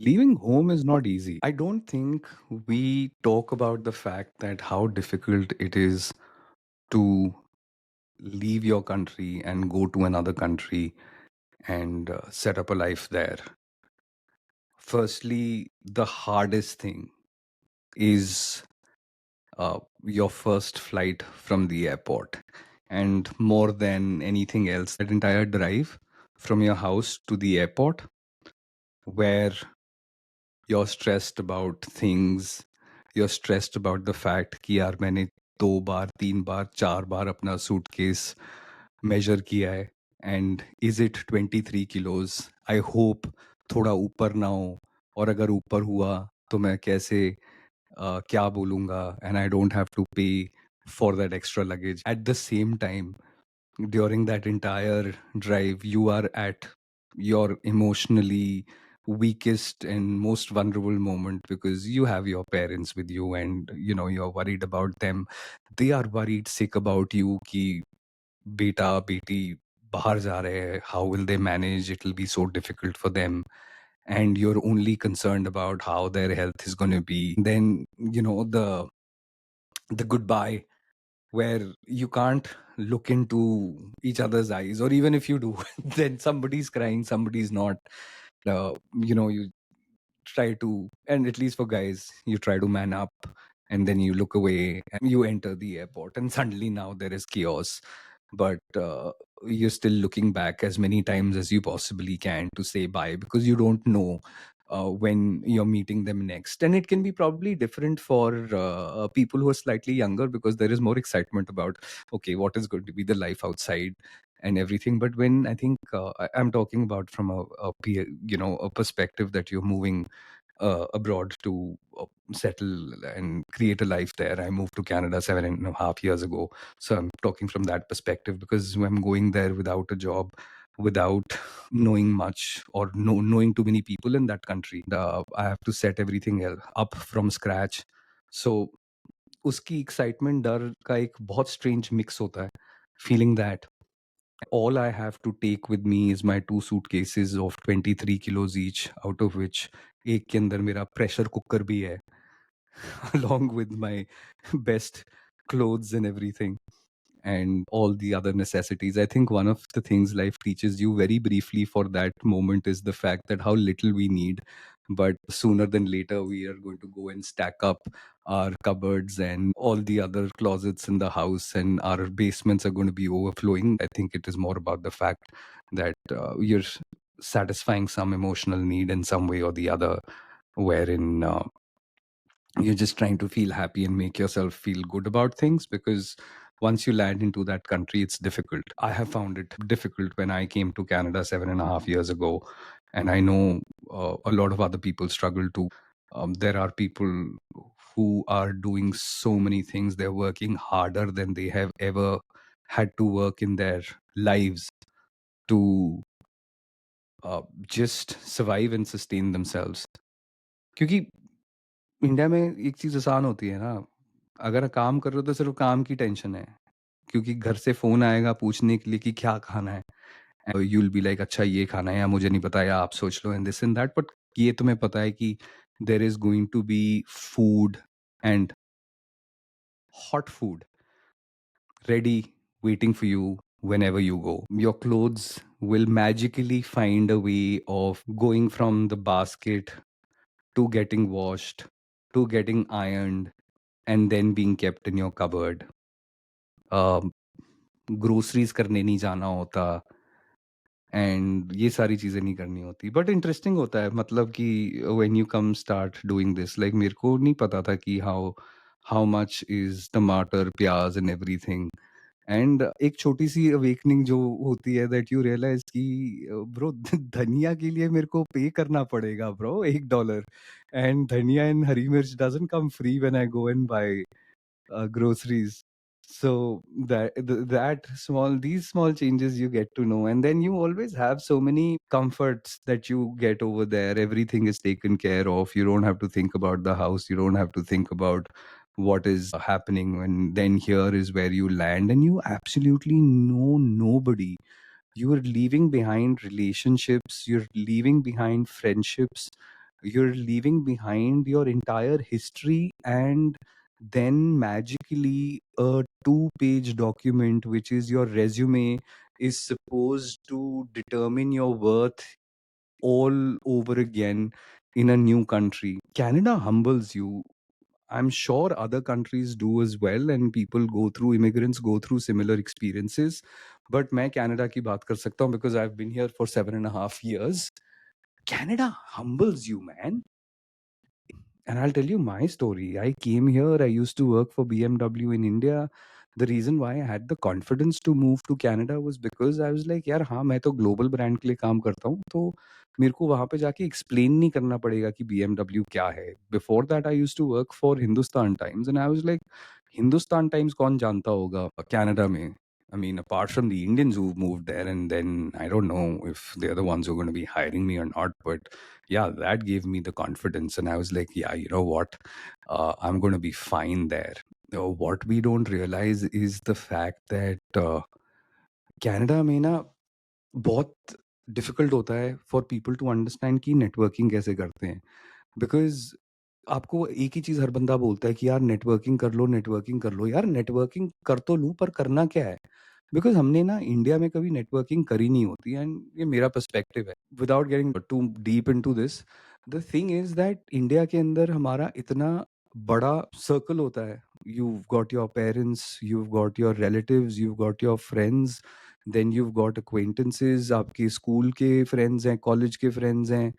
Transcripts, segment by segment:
Leaving home is not easy. I don't think we talk about the fact that how difficult it is to leave your country and go to another country and set up a life there. Firstly, the hardest thing is your first flight from the airport. And more than anything else, that entire drive from your house to the airport, where you're stressed about things, you're stressed about the fact कि यार मैंने 2 बार 3 बार 4 बार अपना suitcase major किया है and is it 23 kilos. I hope थोड़ा ऊपर ना हो, और अगर ऊपर हुआ तो मैं कैसे क्या बोलूँगा, and I don't have to pay for that extra luggage. At the same time, during that entire drive, you are at your emotionally weakest and most vulnerable moment, because you have your parents with you and you're worried about them. They are worried sick about you कि बेटा बेटी बाहर जा रहे हैं, how will they manage, it will be so difficult for them, and you're only concerned about how their health is going to be. Then the goodbye, where you can't look into each other's eyes, or even if you do, then somebody's crying, somebody's not. You try to, and at least for guys, you try to man up, and then you look away and you enter the airport, and suddenly now there is chaos. But you're still looking back as many times as you possibly can to say bye, because you don't know when you're meeting them next. And it can be probably different for people who are slightly younger, because there is more excitement about, okay, what is going to be the life outside and everything. But when I think I'm talking about from a perspective that you're moving abroad to settle and create a life there. I moved to Canada 7.5 years ago. So I'm talking from that perspective, because I'm going there without a job, without knowing much, or knowing too many people in that country. I have to set everything up from scratch. So उसकी excitement डर का एक बहुत strange mix होता है. Feeling that all I have to take with me is my 2 suitcases of 23 kilos each, out of which एक के अंदर मेरा pressure cooker भी है, along with my best clothes and everything, and all the other necessities. I think one of the things life teaches you very briefly for that moment is the fact that how little we need, but sooner than later we are going to go and stack up our cupboards and all the other closets in the house, and our basements are going to be overflowing. I think it is more about the fact that you're satisfying some emotional need in some way or the other, wherein you're just trying to feel happy and make yourself feel good about things, because once you land into that country, it's difficult. I have found it difficult when I came to Canada 7.5 years ago, and I know a lot of other people struggle too. There are people who are doing so many things. They're working harder than they have ever had to work in their lives to just survive and sustain themselves. क्योंकि India में एक चीज़ आसान होती है ना, अगर काम कर रहे हो तो सिर्फ काम की टेंशन है, क्योंकि घर से फ़ोन आएगा पूछने के लिए कि क्या खाना है? यू विल बी लाइक अच्छा ये खाना है, या मुझे नहीं पता, या आप सोच लो, and this and that. But ये तुम्हें पता है कि there is going to be food, and hot food ready waiting for you whenever you go. Your clothes will magically find a way of going from the basket to getting washed to getting ironed and then being kept in your cupboard. Groceries करने नहीं जाना होता, and ये सारी चीज़ें नहीं करनी होती. बट इंटरेस्टिंग होता है, मतलब कि when you come start doing this, like मेरे को नहीं पता था कि हाउ हाउ मच इज़ टमाटर, प्याज़ एंड एवरीथिंग. एंड एक छोटी-सी अवेकनिंग जो होती है, दैट यू रियलाइज़ कि ब्रो धनिया के लिए मेरे को पे करना पड़ेगा bro $1, and dhaniya and hari mirch doesn't come free when I go and buy groceries. So that small, these small changes you get to know, and then you always have so many comforts that you get over there. Everything is taken care of. You don't have to think about the house, you don't have to think about what is happening. And then here is where you land, and you absolutely know nobody. You are leaving behind relationships, you're leaving behind friendships, you're leaving behind your entire history, and then magically a two-page document, which is your resume, is supposed to determine your worth all over again in a new country. Canada humbles you. I'm sure other countries do as well, and people go through, immigrants go through similar experiences. But मैं Canada की बात कर सकता हूँ because I've been here for 7.5 years. Canada humbles you, man. And I'll tell you my story. I came here, I used to work for BMW in India. The reason why I had the confidence to move to Canada was because I was like, यार हाँ मैं तो global brand के लिए काम करता हूँ, तो मेरे को वहाँ पे जाके एक्सप्लेन नहीं करना पड़ेगा कि BMW क्या है. Before that I used to work for Hindustan Times and I was like, Hindustan Times कौन जानता होगा कनाडा में. I mean, apart from the Indians who moved there, and then I don't know if they're the ones who are going to be hiring me or not, but yeah, that gave me the confidence. And I was like, yeah, you know what? I'm going to be fine there. What we don't realize is the fact that Canada में ना बहुत difficult होता है for people to understand कि networking कैसे करते हैं. Because आपको एक ही चीज़ हर बंदा बोलता है कि यार नेटवर्किंग कर लो, नेटवर्किंग कर लो. यार नेटवर्किंग कर तो लूँ, पर करना क्या है? बिकॉज हमने ना इंडिया में कभी नेटवर्किंग करी नहीं होती, एंड ये मेरा पर्सपेक्टिव है. Without getting too deep into this, the thing is that India के अंदर हमारा इतना बड़ा सर्कल होता है. you've got your parents, you've got your relatives, you've got your friends, then you've got acquaintances. आपके स्कूल के फ्रेंड्स हैं, कॉलेज के फ्रेंड्स हैं,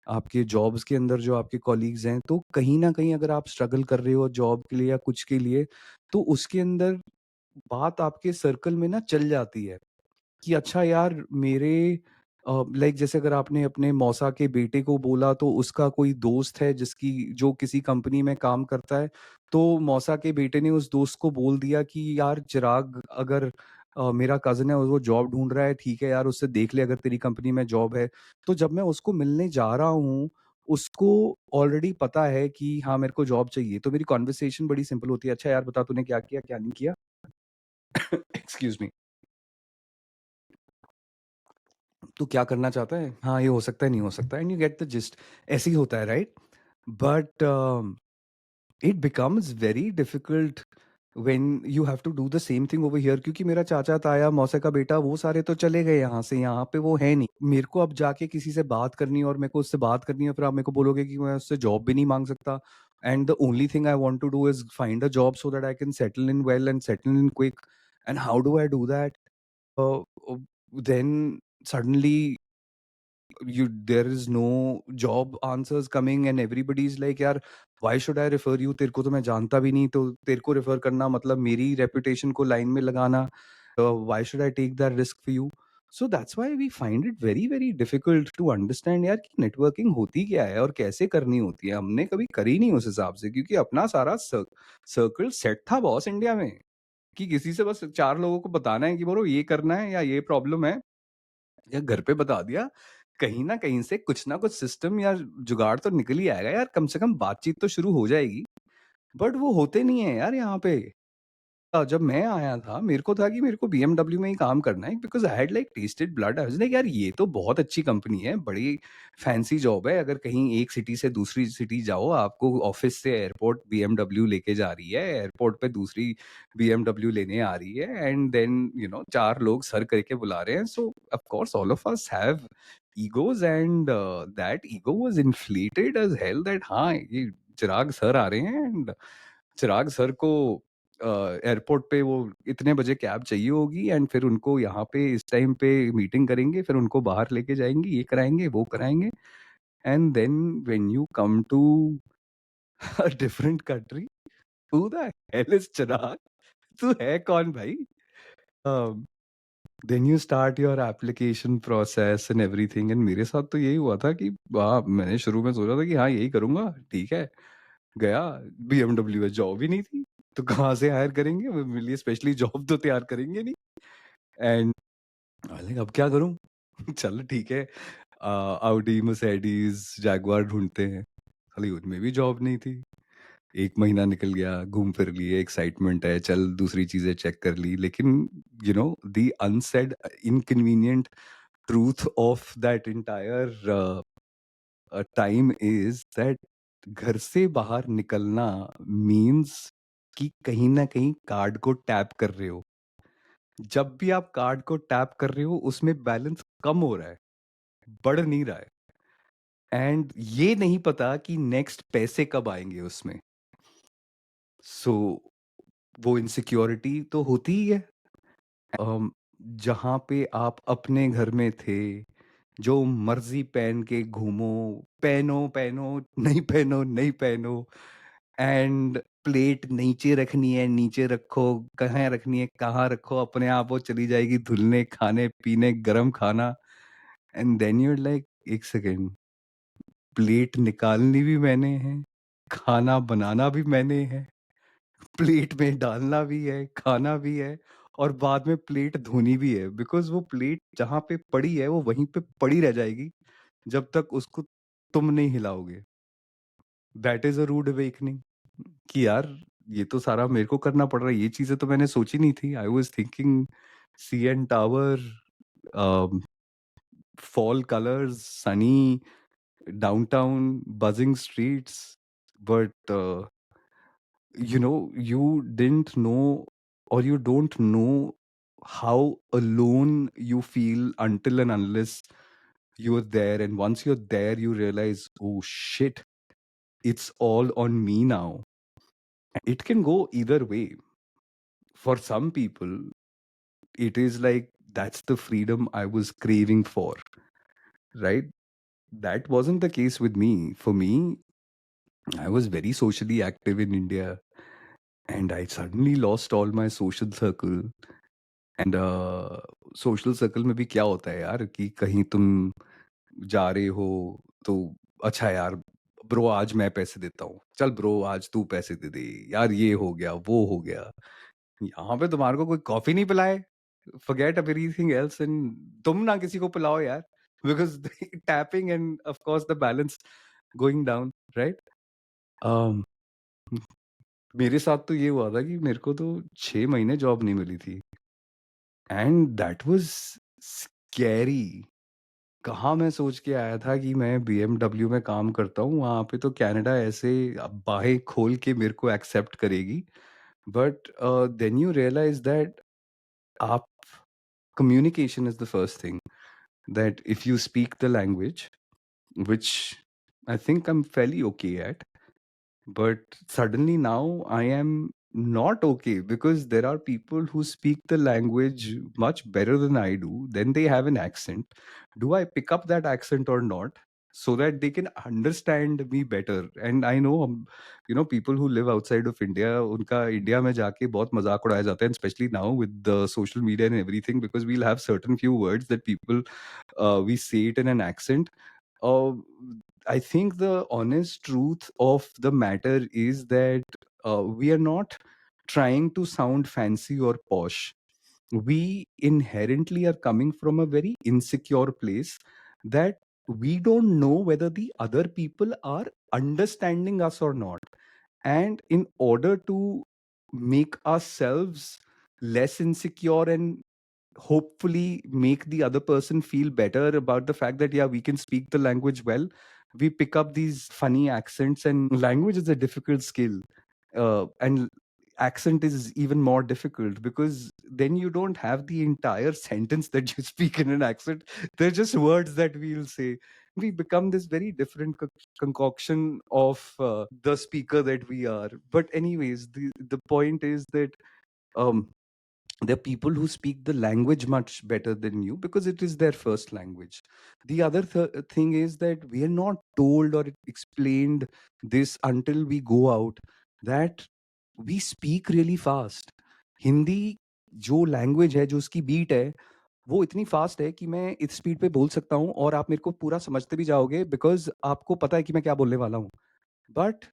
आपके जॉब्स के अंदर जो आपके कॉलीग्स हैं. तो कहीं ना कहीं अगर आप स्ट्रगल कर रहे हो जॉब के लिए या कुछ के लिए, तो उसके अंदर बात आपके सर्कल में ना चल जाती है कि अच्छा यार मेरे लाइक जैसे अगर आपने अपने मौसा के बेटे को बोला, तो उसका कोई दोस्त है जिसकी जो किसी कंपनी में काम करता है, तो मौसा के बेटे ने उस दोस्त को बोल दिया कि यार चिराग, अगर मेरा कज़न है और वो जॉब ढूँढ रहा है, ठीक है यार उससे देख ले अगर तेरी कंपनी में जॉब है. तो जब मैं उसको मिलने जा रहा हूँ, उसको ऑलरेडी पता है कि हाँ, मेरे को जॉब चाहिए. तो मेरी कन्वर्सेशन बड़ी सिंपल होती है, अच्छा यार बता तूने क्या किया, क्या नहीं किया? Excuse me. तू क्या करना चाहता है? हाँ, ये हो सकता है, नहीं हो सकता, and you get the gist. ऐसे ही होता है, right? But it becomes very difficult when you have to do the same thing over here, क्योंकि मेरा चाचा, ताया, मौसा का बेटा, वो सारे तो चले गए यहाँ से, यहाँ पे वो है नहीं. मेरे को अब जाके किसी से बात करनी है और मेरे को उससे बात करनी है, फिर आप मेरे को बोलोगे कि मैं उससे जॉब भी नहीं माँग सकता. And the only thing I want to do is find a job so that I can settle in well and settle in quick. And how do I do that? Then suddenly there is no job answers coming, and everybody is like, यार why should I refer you? तेरे को तो मैं जानता भी नहीं, तो तेरे को रेफर करना मतलब मेरी रेपुटेशन को लाइन में लगाना. Why should I take that risk for you? So that's why we find it very very difficult to understand यार कि नेटवर्किंग होती क्या है और कैसे करनी होती है. हमने कभी करी नहीं उस हिसाब से, क्योंकि अपना सारा सर्कल सेट था बॉस इंडिया में, कि किसी से बस 4 लोगों को बताना है कि ब्रो ये करना है या ये प्रॉब्लम है, या घर पे बता दिया. कहीं न कहीं से कुछ ना कुछ सिस्टम या जुगाड़ तो निकल ही आएगा यार, कम से कम बातचीत तो शुरू हो जाएगी. बट वो होते नहीं है यार यहाँ पे. जब मैं आया था, मेरे को था कि मेरे को बीएमडब्ल्यू में ही काम करना है, because I had like tested blood. I was like यार ये तो बहुत अच्छी कंपनी है, बड़ी फैंसी जॉब है. अगर कहीं एक सिटी से दूसरी सिटी जाओ, आपको ऑफ़िस से एयरपोर्ट बीएमडब्ल्यू लेके जा रही है, एयरपोर्ट पे दूसरी बीएमडब्ल्यू लेने आ रही है, एंड देन 4 लोग सर करके बुला रहे हैं. सो of course all of us have egos, and that ego was inflated as hello, that हाँ, ये चिराग सर आ रहे हैं, एंड चिराग सर को एयरपोर्ट पे वो इतने बजे कैब चाहिए होगी, एंड फिर उनको यहाँ पे इस टाइम पे मीटिंग करेंगे, फिर उनको बाहर लेके जाएंगे, ये कराएंगे, वो कराएंगे. And then when you come to a different country, who the hell is Chirag? तू है कौन भाई? Then you start your application process and everything. And मेरे साथ तो यही हुआ था कि वाह, मैंने शुरू में सोचा था कि हाँ यही करूंगा, ठीक है. गया, बीएमडब्ल्यू में जॉब ही नहीं थी, तो कहाँ से हायर करेंगे, वो मेरे लिए स्पेशली जॉब तो तैयार करेंगे नहीं. एंड अब क्या करूं? चल ठीक है, आउडी, मर्सिडीज, जैगवार ढूंढते हैं. साली उनमें भी जॉब नहीं थी. एक महीना निकल गया, घूम फिर लिए, एक्साइटमेंट है, चल दूसरी चीजें चेक कर ली. लेकिन the unsaid inconvenient truth of that entire time is that घर से बाहर निकलना मीन्स कि कहीं ना कहीं कार्ड को टैप कर रहे हो। जब भी आप कार्ड को टैप कर रहे हो उसमें बैलेंस कम हो रहा है, बढ़ नहीं रहा है। एंड ये नहीं पता कि नेक्स्ट पैसे कब आएंगे उसमें। सो वो इनसिक्योरिटी तो होती ही है। अम, जहाँ पे आप अपने घर में थे, जो मर्जी पहन के घूमो, पहनो पहनो, नहीं पहनो नहीं पहनो, एंड प्लेट नीचे रखनी है नीचे रखो, कहाँ रखनी है कहाँ रखो, अपने आप वो चली जाएगी धुलने, खाने पीने, गरम खाना। एंड देन यूर लाइक, एक सेकेंड, प्लेट निकालनी भी मैंने है, खाना बनाना भी मैंने है, प्लेट में डालना भी है, खाना भी है, और बाद में प्लेट धोनी भी है। बिकॉज वो प्लेट जहां पे पड़ी है वो वहीं पे पड़ी रह जाएगी जब तक उसको तुम नहीं हिलाओगे। That is a rude awakening कि यार ये तो सारा मेरे को करना पड़ रहा है, ये चीजें तो मैंने सोची नहीं थी। I was thinking CN tower, fall colours, Sunny downtown, buzzing streets, but you didn't know, or you don't know how alone you feel until and unless you're there. And once you're there, you realize, oh shit, it's all on me now. It can go either way. For some people, it is like that's the freedom I was craving for, right? That wasn't the case with me. For me, I was very socially active in India, and I suddenly lost all my social circle. And social circle में भी क्या होता है यार कि कहीं तुम जा रहे हो तो अच्छा यार, ब्रो आज मैं पैसे देता हूँ, चल ब्रो आज तू पैसे दे दे यार, ये हो गया वो हो गया। यहाँ पे तुम्हारे को कोई कॉफी नहीं पिलाए, forget everything else, एंड तुम ना किसी को पिलाओ यार, because tapping end of course the balance going down, right. मेरे साथ तो ये हुआ था कि मेरे को तो 6 महीने जॉब नहीं मिली थी, एंड दैट वाज स्कैरी। कहाँ मैं सोच के आया था कि मैं BMW में काम करता हूँ, वहाँ पे तो कनाडा ऐसे बाहें खोल के मेरे को एक्सेप्ट करेगी। But then you realise that आप, communication is the first thing, that if you speak the language, which I think I'm fairly okay at, but suddenly now I am not okay because there are people who speak the language much better than I do. Then they have an accent. Do I pick up that accent or not, so that they can understand me better? And I know, people who live outside of India, उनका India में जाके बहुत मजाक उड़ाया जाता है, and especially now with the social media and everything, because we'll have certain few words that people, we say it in an accent. uh, I think the honest truth of the matter is that we are not trying to sound fancy or posh. We inherently are coming from a very insecure place, that we don't know whether the other people are understanding us or not. And in order to make ourselves less insecure and hopefully make the other person feel better about the fact that yeah, we can speak the language well, we pick up these funny accents. And language is a difficult skill, and accent is even more difficult, because then you don't have the entire sentence that you speak in an accent. They're just words that we'll say. We become this very different concoction of the speaker that we are. But anyways, the point is that um there are people who speak the language much better than you because it is their first language. The other thing is that we are not told or explained this until we go out, that we speak really fast. Hindi जो language है, जो उसकी beat है, वो इतनी fast है कि मैं इस स्पीड पे बोल सकता हूँ और आप मेरे को पूरा समझते भी जाओगे, बिकॉज आपको पता है कि मैं क्या बोलने वाला हूँ। But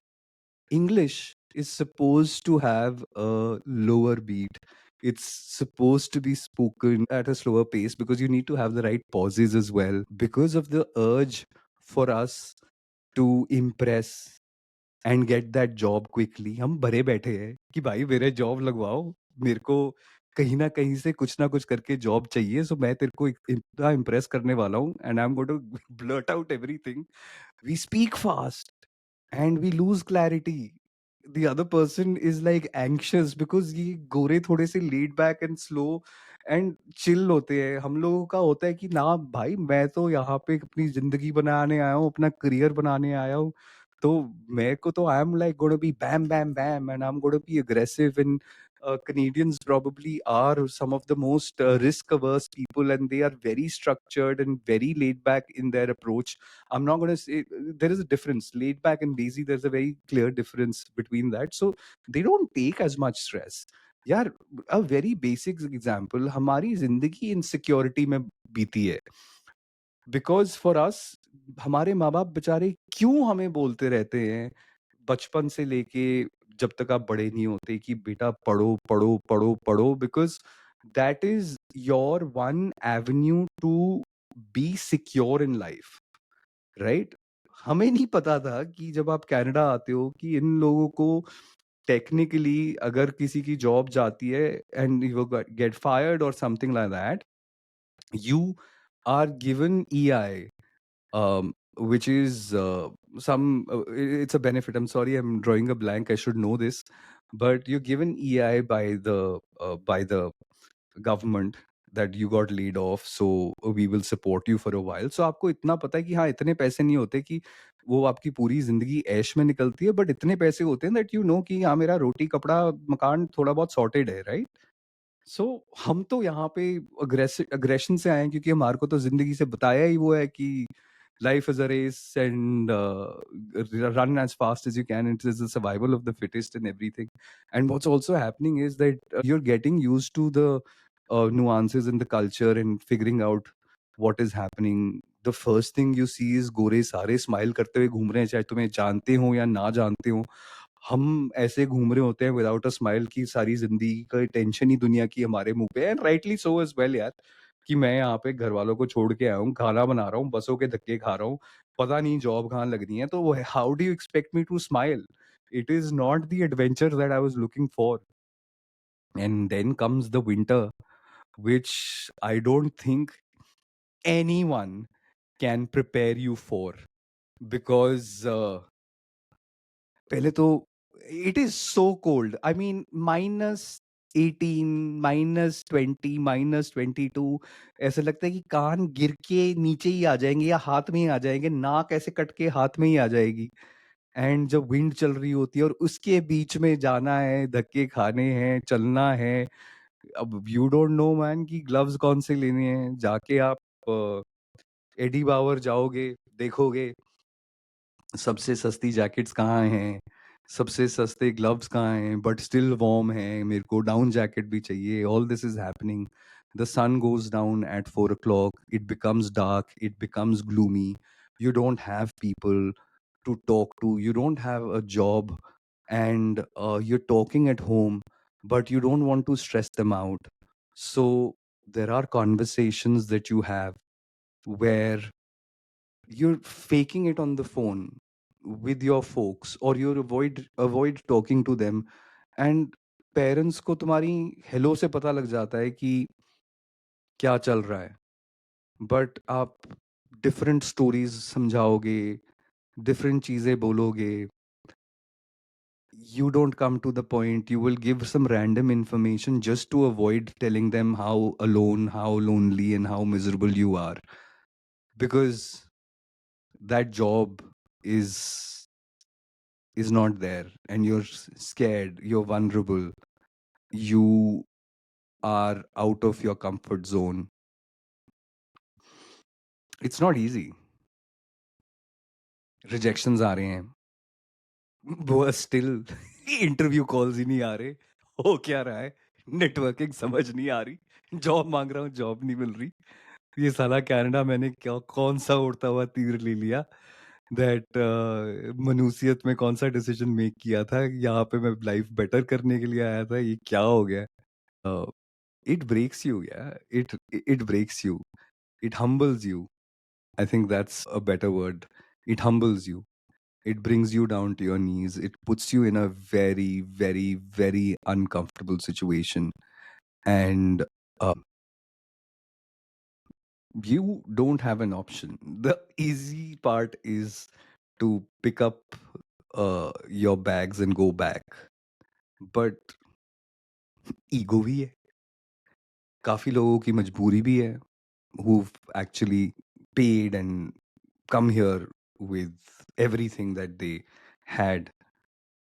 English is supposed to have a lower beat. It's supposed to be spoken at a slower pace because you need to have the right pauses as well. Because of the urge for us to impress and get that job quickly, हम भरे बैठे हैं कि भाई मेरे job लगवाओ, मेरे को कहीं न कहीं से कुछ ना कुछ करके जॉब चाहिए, सो मैं तेरे को इतना इम्प्रेस करने वाला हूँ and I am going to blurt out everything. We speak fast and we lose clarity. The other person is like anxious because ये गोरे थोड़े से laid back and slow and chill होते हैं. हम लोगों का होता है कि ना भाई, मैं तो यहाँ पे अपनी जिंदगी बनाने आया हूँ, अपना करियर बनाने आया हूँ. तो मेरे को तो I am like gonna be bam bam bam and I am gonna be aggressive. And Canadians probably are some of the most risk averse people, and they are very structured and very laid back in their approach. I'm not going to say there is a difference. Laid back and lazy, there's a very clear difference between that. So they don't take as much stress. यार, a very basic example, हमारी जिंदगी insecurity में बीती है. Because for us, हमारे माँ बाप बेचारे क्यों हमें बोलते रहते हैं बचपन से लेके जब तक आप बड़े नहीं होते कि बेटा पढ़ो पढ़ो पढ़ो पढ़ो, because that is your one avenue to be secure in life, right? हमें नहीं पता था कि जब आप कनाडा आते हो कि इन लोगों को टेक्निकली अगर किसी की जॉब जाती है एंड यू गेट फायर्ड और something like that, you are given EI, which is it's a benefit. I'm sorry, I'm drawing a blank. I should know this, but you're given EI by the government that you got laid off, so we will support you for a while. So आपको इतना पता है कि हाँ, इतने पैसे नहीं होते कि वो आपकी पूरी जिंदगी ऐश में निकलती है, बट इतने पैसे होते हैं दैट यू नो कि हाँ, मेरा रोटी कपड़ा मकान थोड़ा बहुत सॉर्टेड है, राइट? सो हम तो यहाँ पे अग्रेशन से आए हैं क्योंकि हमारे को तो जिंदगी से बताया ही वो है कि life is a race and run as fast as you can. It is the survival of the fittest and everything. And what's also happening is that you're getting used to the nuances in the culture and figuring out what is happening. The first thing you see is गोरे सारे smile करते हुए घूम रहे हैं, चाहे तुम्हें जानते हो या ना जानते हो. हम ऐसे घूम रहे होते हैं विदाउट अ स्माइल की सारी जिंदगी का टेंशन ही दुनिया की हमारे मुंह पे है, and rightly so as well यार. कि मैं यहाँ पे घर वालों को छोड़ के आया हूँ, खाना बना रहा हूँ, बसों के धक्के खा रहा हूँ, पता नहीं जॉब कहाँ लगनी है, तो how do you expect me to smile? It is not the adventure that I was looking for. And then comes the winter, which I don't think anyone can prepare you for, because पहले तो it is so cold. I mean -18, -20, -22. ऐसा लगता है कि कान गिर के नीचे ही आ जाएंगे या हाथ में ही आ जाएंगे, नाक ऐसे कट के हाथ में ही आ जाएगी. एंड जब विंड चल रही होती है और उसके बीच में जाना है, धक्के खाने हैं, चलना है. अब यू डोंट नो मैन कि ग्लव्स कौन से लेने हैं. जाके आप एडी बावर जाओगे, देखोगे सबसे सस्ती जैकेट्स कहाँ हैं, सबसे सस्ते ग्लव्स कहाँ हैं, बट स्टिल वार्म है, मेरे को डाउन जैकेट भी चाहिए. All this is happening. The sun goes down at 4 o'clock, it becomes dark, it becomes gloomy. You don't have people to talk to, you don't have a job, and you're talking at home, but you don't want to stress them out. So there are conversations that you have where you're faking it on the phone with your folks, or you avoid talking to them, and parents को तुम्हारी hello से पता लग जाता है कि क्या चल रहा है. बट आप डिफरेंट स्टोरीज समझाओगे, डिफरेंट चीजें बोलोगे, you don't come to the point. You will give some random information just to avoid telling them how alone, how lonely, and how miserable you are, because that job is is not there, and you're scared, you're vulnerable, you are out of your comfort zone. It's not easy. Rejections आ रहे हैं, वो still interview calls ही नहीं आ रहे. हो क्या रहा है? Networking समझ नहीं आ रही. जॉब मांग रहा हूँ, जॉब नहीं मिल रही. ये साला कनाडा मैंने क्या कौन सा उड़ता हुआ तीर ले लिया, दैट मनुष्यत में कौन सा डिसीजन मेक किया था. यहाँ पे मैं लाइफ बेटर करने के लिए आया था, ये क्या हो गया? It breaks you, yeah. It breaks you. It humbles you. I think that's a better word. It humbles you. It brings you down to your knees. It puts you in a very, very, very uncomfortable situation. and you don't have an option. The easy part is to pick up your bags and go back, but ego भी है, काफी लोगों की मजबूरी भी है, who've actually paid and come here with everything that they had,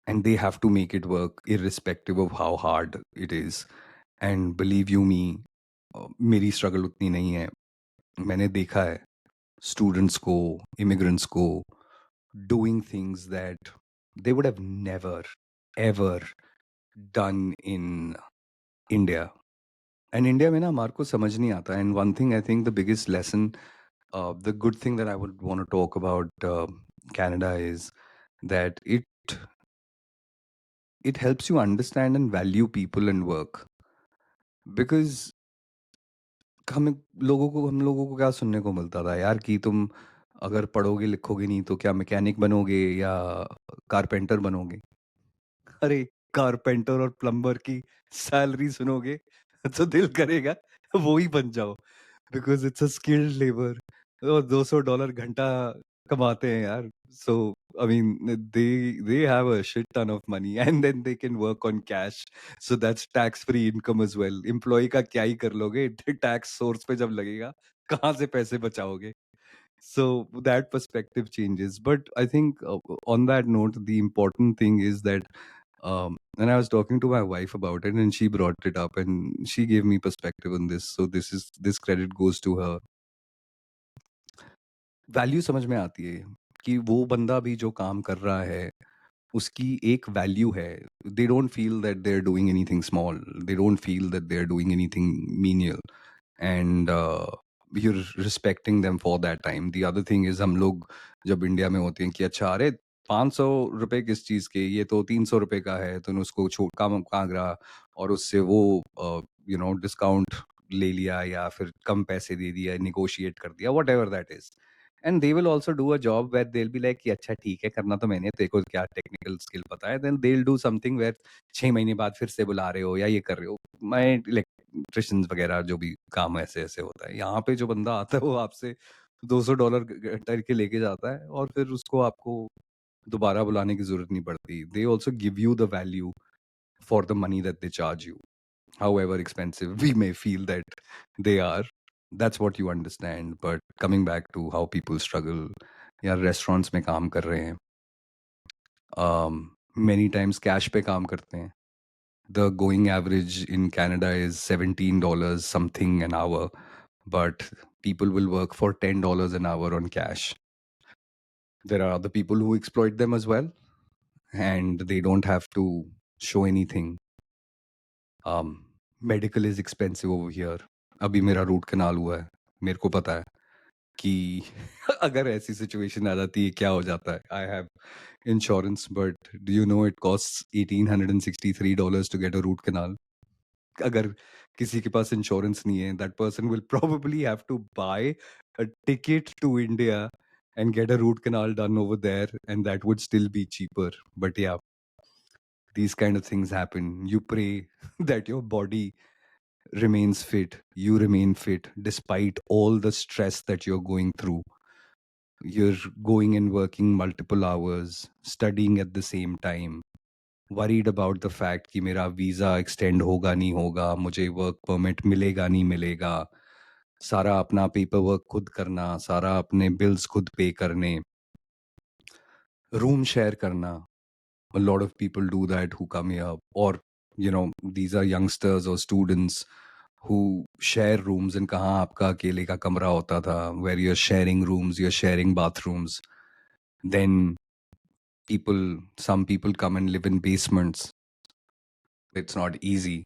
and they have to make it work irrespective of how hard it is. And believe you me, मेरी struggle उतनी नहीं है. मैंने देखा है स्टूडेंट्स को, इमिग्रेंट्स को doing things that they would have never ever done in India. And India में ना हमारे को समझ नहीं आता. And one thing I think the biggest lesson, the good thing that I would want to talk about Canada is that it helps you understand and value people and work. Because हम लोगों को क्या सुनने को मिलता था यार कि तुम अगर पढ़ोगे लिखोगे नहीं तो क्या मैकेनिक बनोगे या कारपेंटर बनोगे. अरे कारपेंटर और प्लम्बर की सैलरी सुनोगे तो दिल करेगा वो ही बन जाओ, because it's a skilled labour और $200 घंटा कमाते हैं यार. So I mean they have a shit ton of money and then they can work on cash, so that's tax free income as well. Employ का क्या ही कर लोगे, टैक्स सोर्स पे जब लगेगा कहाँ से पैसे बचाओगे. So that perspective changes, but I think on that note the important thing is that and I was talking to my wife about it and she brought it up and she gave me perspective on this, so this credit goes to her. Value समझ में आती है कि वो बंदा भी जो काम कर रहा है उसकी एक वैल्यू है. They don't feel that they are doing anything small, they don't feel that they are doing anything menial, and you're respecting them for that time. The other thing is हम लोग जब इंडिया में होते हैं कि अच्छा अरे 500 रुपए किस चीज़ के, ये तो 300 रुपए का है, तूने उसको छोड़ काम कांगरा और उससे वो डिस्काउंट ले लिया या फिर कम पैसे दे दिया, निगोशिएट कर दिया, whatever that is. And they will also do a job where they be like कि अच्छा ठीक है करना तो मैंने, तेरे को क्या टेक्निकल स्किल पता है, then they will do something where 6 महीने बाद फिर से बुला रहे हो या ये कर रहे हो. मैं इलेक्ट्रिशियंस वगैरह जो भी काम ऐसे ऐसे होता है, यहाँ पे जो बंदा आता है वो आपसे $200 घंटा के लेके जाता है और फिर उसको आपको दोबारा बुलाने की जरूरत नहीं पड़ती. They also give you the value for the money that they charge you, however expensive we may feel that they are. That's what you understand. But coming back to how people struggle, यार restaurants में काम कर रहे हैं, many times cash पे काम करते हैं. The going average in Canada is $17 something an hour, but people will work for $10 an hour on cash. There are other people who exploit them as well, and they don't have to show anything. Medical is expensive over here. अभी मेरा root canal हुआ है, मेरे को पता है कि अगर ऐसी सिचुएशन आ जाती है क्या हो जाता है. I have insurance, but do you know it cost $1,863 to get a root canal. अगर किसी के पास इंश्योरेंस नहीं है, that person will probably have to buy a ticket to India and get a root canal done over there, and that would still be cheaper. But yeah, these kind of things happen. You pray that your body remains fit, you remain fit despite all the stress that you're going through. You're going and working multiple hours, studying at the same time, worried about the fact कि मेरा visa extend होगा नहीं होगा, मुझे work permit मिलेगा नहीं मिलेगा, सारा अपना पेपर वर्क खुद करना, सारा अपने बिल्स खुद पे करने, रूम शेयर करना. A lot of people do that who come here, or these are youngsters or students who share rooms. And कहाँ आपका अकेले का कमरा होता था, where you're sharing rooms, you're sharing bathrooms. Then some people come and live in basements. It's not easy.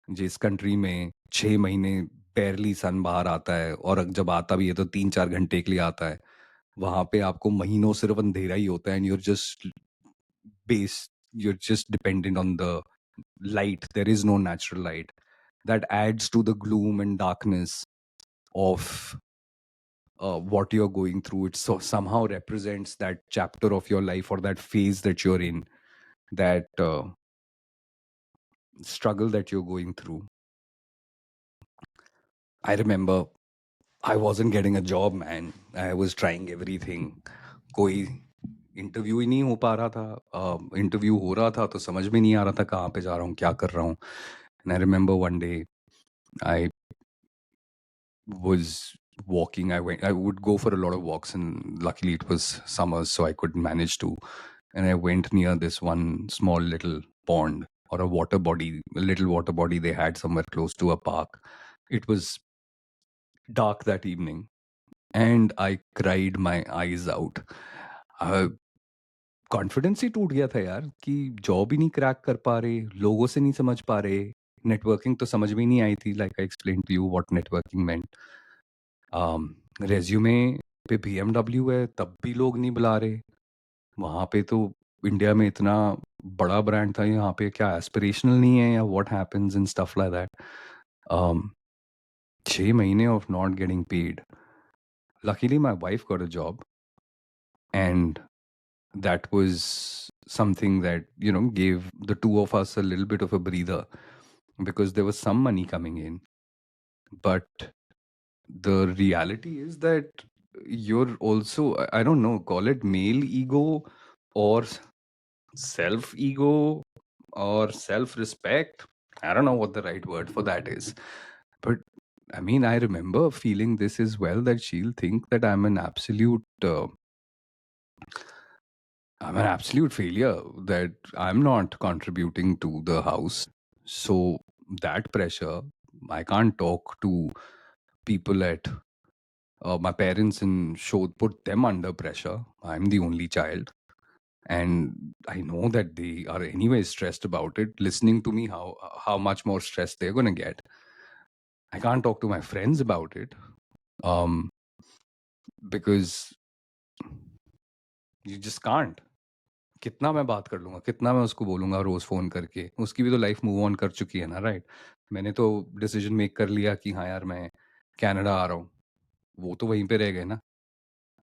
जिस country में 6 महीने barely सन बाहर आता है, और जब आता भी है तो 3-4 घंटे के लिए आता है, वहां पे आपको महीनों सिर्फ अंधेरा ही होता है. And you're just dependent on the light. There is no natural light. That adds to the gloom and darkness of what you're going through. It so somehow represents that chapter of your life or that phase that you're in, that struggle that you're going through. I remember I wasn't getting a job, man. I was trying everything. कोई interview ही नहीं हो पा रहा था. Interview हो रहा था तो समझ में नहीं आ रहा था कहाँ पे जा रहा हूँ, क्या कर रहा हूँ. And I remember one day I was walking. I would go for a lot of walks, and luckily it was summers, so I could manage to. And I went near this one small little pond or a water body, a little water body they had somewhere close to a park. It was dark that evening, and I cried my eyes out. Confidence ही टूट गया था यार कि job ही नहीं crack कर पा रहे, लोगों से नहीं समझ पा रहे, नेटवर्किंग तो समझ में ही नहीं आई थी. Like I explain to you what networking meant. Resume पे BMW है तब भी लोग नहीं बुला रहे. वहाँ पे तो इंडिया में इतना बड़ा ब्रांड था, यहाँ पे क्या एस्पिरेशनल नहीं है या what happens and stuff like that. 6 महीने of not getting paid. Luckily my wife got a job, and that was something that gave the two of us a little bit of a breather, because there was some money coming in. But the reality is that you're also, I don't know, call it male ego or self ego or self respect. I don't know what the right word for that is. But I mean, I remember feeling this as well, that she'll think that I'm an absolute failure, that I'm not contributing to the house. So that pressure, I can't talk to people at my parents and put them under pressure. I'm the only child. And I know that they are anyway stressed about it. Listening to me, how much more stressed they're gonna get. I can't talk to my friends about it, because you just can't. कितना मैं बात कर लूँगा, कितना मैं उसको बोलूँगा रोज़ phone करके, उसकी भी तो लाइफ़ मूव ऑन कर चुकी है ना, राइट? मैंने तो डिसीजन मेक कर लिया कि हाँ यार, मैं कनाडा आ रहा हूँ, वो तो वहीं पे रह गए ना.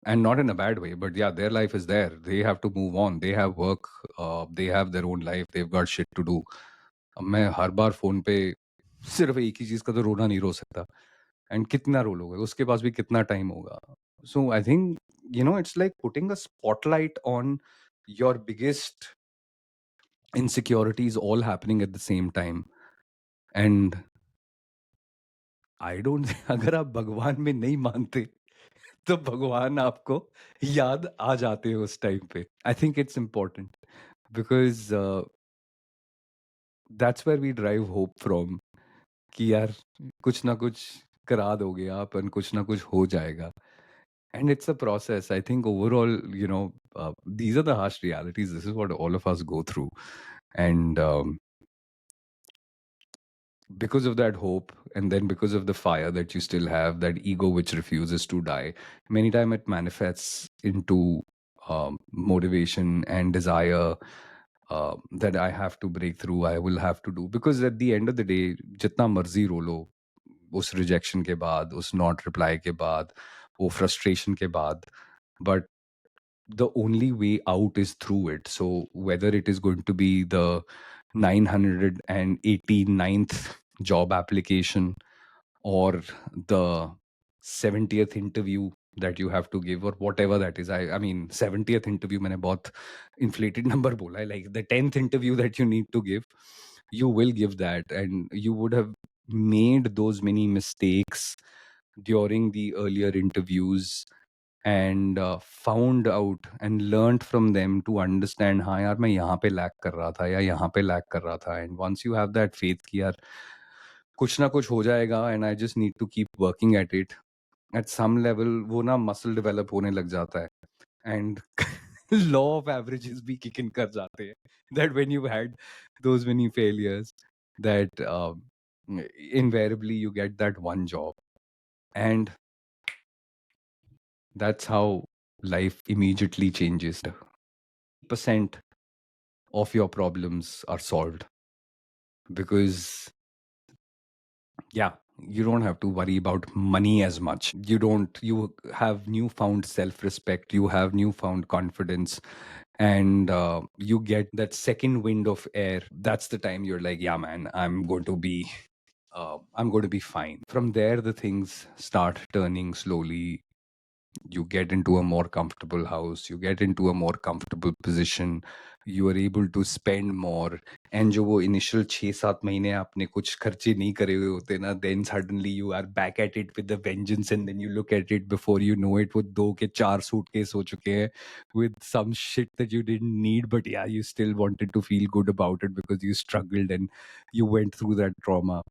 And not in a bad way, but yeah their life is there, they have to move on, they have work, they have their own life, they have got shit to do. अब मैं हर बार phone पे सिर्फ़ एक ही चीज़ का तो रोना नहीं रो सकता. एंड कितना रो लोगे? उसके पास भी कितना टाइम होगा? So I think it's like putting a spotlight on your biggest insecurities all happening at the same time. And I don't अगर आप भगवान में नहीं मानते तो भगवान आपको याद आ जाते हैं उस टाइम पे. I think it's important because that's where we derive hope from, कि यार कुछ ना कुछ करा दोगे आप और कुछ ना कुछ हो जाएगा. And it's a process. I think overall, these are the harsh realities. This is what all of us go through. And because of that hope, and then because of the fire that you still have, that ego which refuses to die, many time it manifests into motivation and desire, that I have to break through, I will have to do. Because at the end of the day, jitna marzi ro lo, उस rejection के बाद, उस not reply के बाद, वो frustration के बाद, but the only way out is through it. So whether it is going to be the 989th job application or the 70th interview that you have to give, or whatever that is. I mean 70th interview मैंने बहुत inflated number बोला है, like the 10th interview that you need to give, you will give that, and you would have made those many mistakes during the earlier interviews, and found out and learned from them to understand, हाँ यार मैं यहाँ पे lack कर रहा था या यहाँ पे लैक कर रहा था. And once you have that faith कि यार कुछ ना कुछ हो जाएगा, and I just need to keep working at it, at some level वो ना muscle develop होने लग जाता है, and law of averages भी kick in कर जाते हैं, that when you've had those many failures, that invariably you get that one job, and that's how life immediately changes. Percent of your problems are solved, because yeah, you don't have to worry about money as much. You have newfound self-respect, you have newfound confidence, and you get that second wind of air. That's the time you're like, yeah man, I'm going to be I'm going to be fine. From there, the things start turning slowly. You get into a more comfortable house, you get into a more comfortable position, you are able to spend more. And जो वो initial 6-7 महीने आपने कुछ खर्चे नहीं करे हुए होते ना, then suddenly you are back at it with the vengeance, and then you look at it, before you know it, वो 2 के 4 suitcase हो चुके हैं with some shit that you didn't need, but yeah, you still wanted to feel good about it because you struggled and you went through that trauma.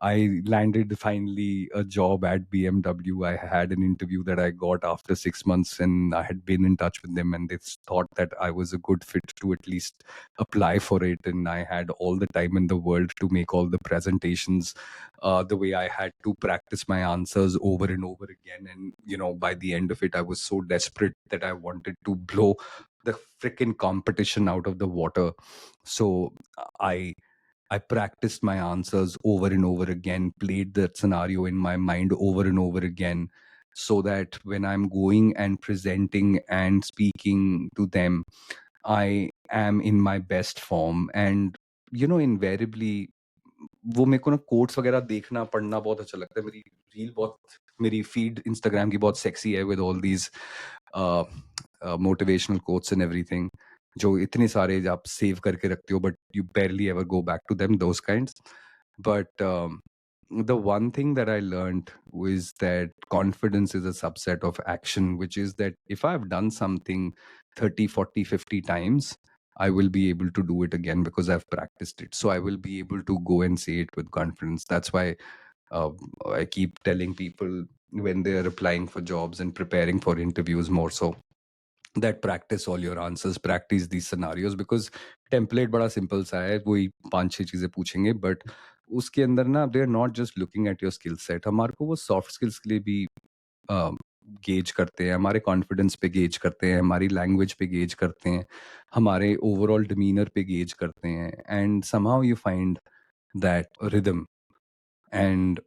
I landed finally a job at BMW. I had an interview that I got after 6 months, and I had been in touch with them, and they thought that I was a good fit to at least apply for it. And I had all the time in the world to make all the presentations the way I had to practice my answers over and over again. And, by the end of it, I was so desperate that I wanted to blow the freaking competition out of the water. So I I practiced my answers over and over again, played that scenario in my mind over and over again, so that when I'm going and presenting and speaking to them, I am in my best form. And, invariably, वो मेरे को ना quotes वगैरह देखना पढ़ना बहुत अच्छा लगता है। मेरी फीड इंस्टाग्राम की बहुत सेक्सी है with all these motivational quotes and everything, जो इतने सारे आप सेव करके रखते हो but you barely ever go back to them, those kinds. But the one thing that I learned was that confidence is a subset of action, which is that if I've done something 30, 40, 50 times, I will be able to do it again because I've practiced it. So I will be able to go and say it with confidence. That's why uh, I keep telling people when they're applying for jobs and preparing for interviews more so, that practice all your answers, practice these scenarios, because template बड़ा simple सा है, वही 5-6 चीजें पूछेंगे, but उसके अंदर ना they are not just looking at your skill set. हमारे को वो soft skills के लिए भी गेज करते हैं, हमारे कॉन्फिडेंस पे गेज करते हैं, हमारी लैंग्वेज पे गेज करते हैं, हमारे ओवरऑल डिमीनर पे गेज करते हैं, and somehow you find that rhythm, and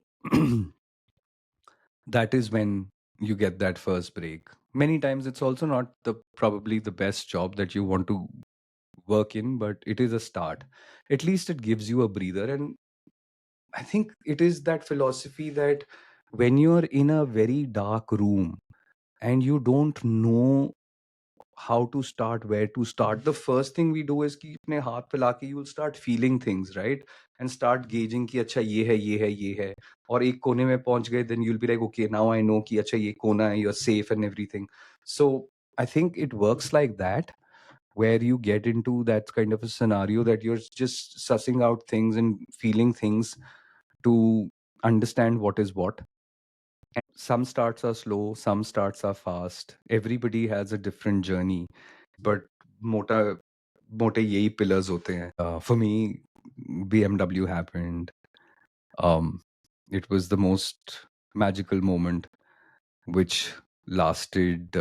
that is when you get that first break. Many times it's also not probably the best job that you want to work in, but it is a start. At least it gives you a breather. And I think it is that philosophy that when you're in a very dark room and you don't know how to start, where to start, the first thing we do is कि अपने हाथ फैला के you will start feeling things, right? And start gauging कि अच्छा ये है, ये है, ये है, और एक कोने में पहुंच गए, then you'll be like, okay, now I know कि अच्छा ये कोना है, you're safe and everything. So I think it works like that, where you get into that kind of a scenario that you're just sussing out things and feeling things to understand what is what. Some starts are slow, some starts are fast. Everybody has a different journey, but मोटा मोटे यही pillars होते हैं. For me, BMW happened. It was the most magical moment, which lasted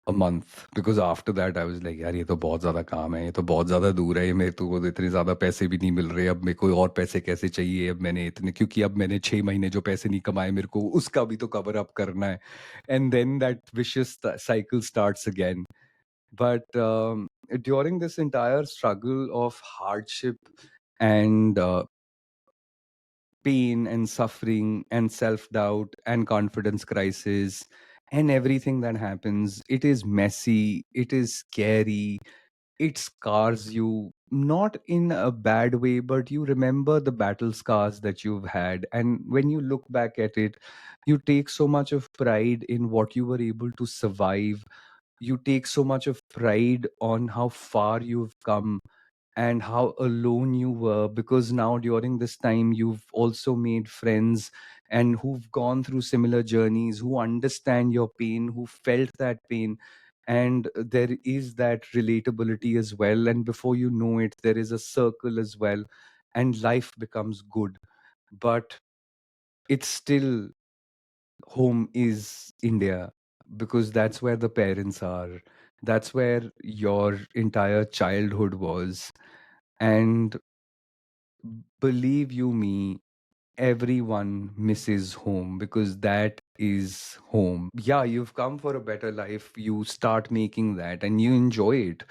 a month, because after that I was like, यार ये तो बहुत ज़्यादा काम है, ये तो बहुत ज़्यादा दूर है, ये मेरे को तो इतने ज़्यादा पैसे भी नहीं मिल रहे, अब मेरे को और पैसे कैसे चाहिए, अब मैंने इतने, क्योंकि अब मैंने 6 महीने जो पैसे नहीं कमाए, मेरे को उसका भी तो कवर अप करना है, and then that vicious cycle starts again. But during this entire struggle of hardship and pain and suffering and self doubt and confidence crisis and everything that happens, it is messy, it is scary, it scars you, not in a bad way, but you remember the battle scars that you've had. And when you look back at it, you take so much of pride in what you were able to survive. You take so much of pride on how far you've come and how alone you were, because now during this time you've also made friends and who've gone through similar journeys, who understand your pain, who felt that pain, and there is that relatability as well, and before you know it there is a circle as well, and life becomes good. But it's still, home is India, because that's where the parents are, that's where your entire childhood was. And believe you me, everyone misses home, because that is home. Yeah, you've come for a better life, you start making that and you enjoy it.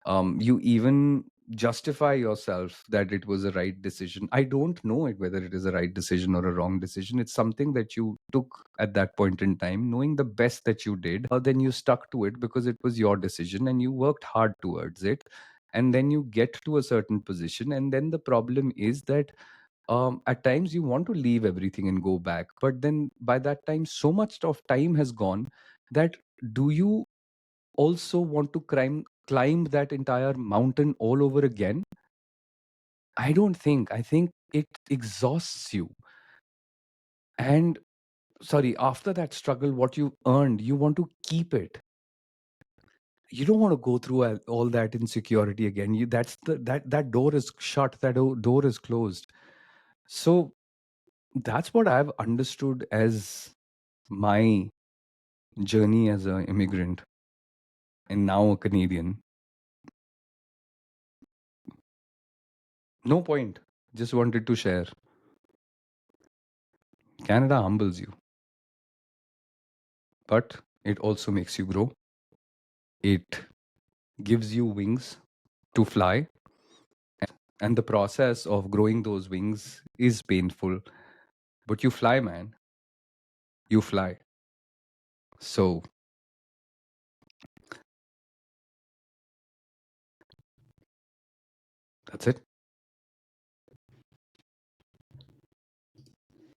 You even justify yourself that it was a right decision. I don't know it whether it is a right decision or a wrong decision. It's something that you took at that point in time, knowing the best that you did. Then you stuck to it because it was your decision and you worked hard towards it. And then you get to a certain position. And then the problem is that at times you want to leave everything and go back. But then by that time, so much of time has gone that do you also want to climb that entire mountain all over again? I don't think. I think it exhausts you. And sorry, after that struggle, what you earned, you want to keep it. You don't want to go through all that insecurity again. That door is shut. Door is closed. So that's what I've understood as my journey as an immigrant and now a Canadian. No point. Just wanted to share. Canada humbles you, but it also makes you grow. It gives you wings to fly. And the process of growing those wings is painful. But you fly, man. You fly. So that's it.